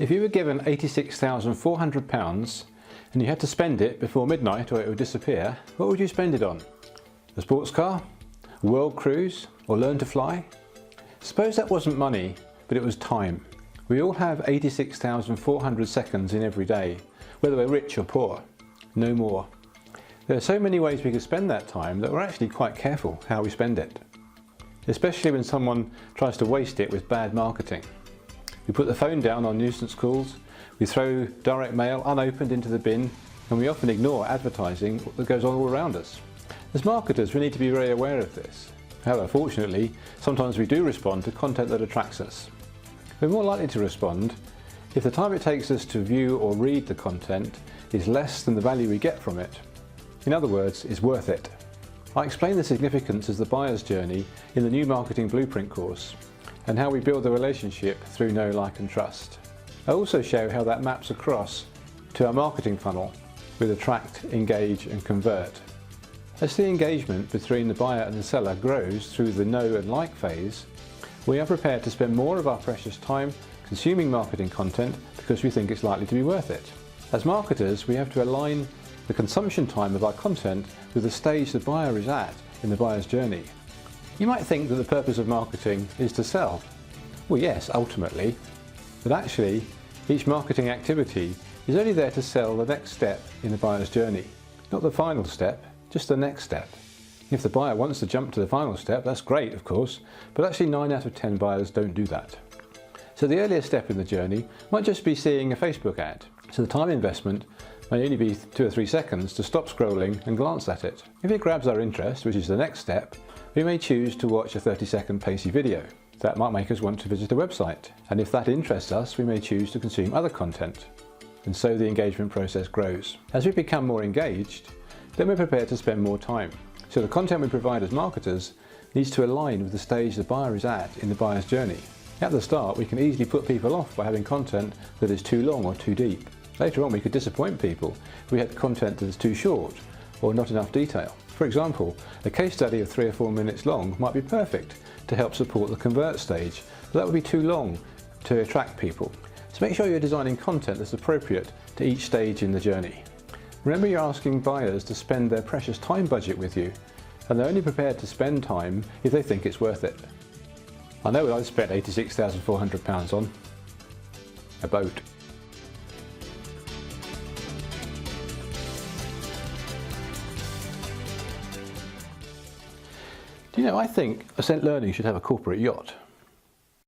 If you were given £86,400 and you had to spend it before midnight or it would disappear, what would you spend it on? A sports car? A world cruise? Or learn to fly? Suppose that wasn't money, but it was time. We all have 86,400 seconds in every day, whether we're rich or poor. No more. There are so many ways we could spend that time that we're actually quite careful how we spend it. Especially when someone tries to waste it with bad marketing. We put the phone down on nuisance calls, we throw direct mail unopened into the bin, and we often ignore advertising that goes on all around us. As marketers, we need to be very aware of this. However, fortunately, sometimes we do respond to content that attracts us. We're more likely to respond if the time it takes us to view or read the content is less than the value we get from it. In other words, is worth it. I explain the significance of the buyer's journey in the new Marketing Blueprint course, and how we build the relationship through know, like and trust. I also show how that maps across to our marketing funnel with attract, engage and convert. As the engagement between the buyer and the seller grows through the know and like phase, we are prepared to spend more of our precious time consuming marketing content because we think it's likely to be worth it. As marketers, we have to align the consumption time of our content with the stage the buyer is at in the buyer's journey. You might think that the purpose of marketing is to sell. Well, yes, ultimately, but actually each marketing activity is only there to sell the next step in the buyer's journey. Not the final step, just the next step. If the buyer wants to jump to the final step, that's great of course, but actually 9 out of 10 buyers don't do that. So the earliest step in the journey might just be seeing a Facebook ad. So the time investment may only be 2 or 3 seconds to stop scrolling and glance at it. If it grabs our interest, which is the next step, we may choose to watch a 30-second pacey video. That might make us want to visit a website. And if that interests us, we may choose to consume other content. And so the engagement process grows. As we become more engaged, then we're prepared to spend more time. So the content we provide as marketers needs to align with the stage the buyer is at in the buyer's journey. At the start, we can easily put people off by having content that is too long or too deep. Later on, we could disappoint people if we had content that is too short or not enough detail. For example, a case study of 3 or 4 minutes long might be perfect to help support the convert stage, but that would be too long to attract people. So make sure you're designing content that's appropriate to each stage in the journey. Remember, you're asking buyers to spend their precious time budget with you, and they're only prepared to spend time if they think it's worth it. I know what I've spent £86,400 on. A boat. Do you know, I think Ascent Learning should have a corporate yacht.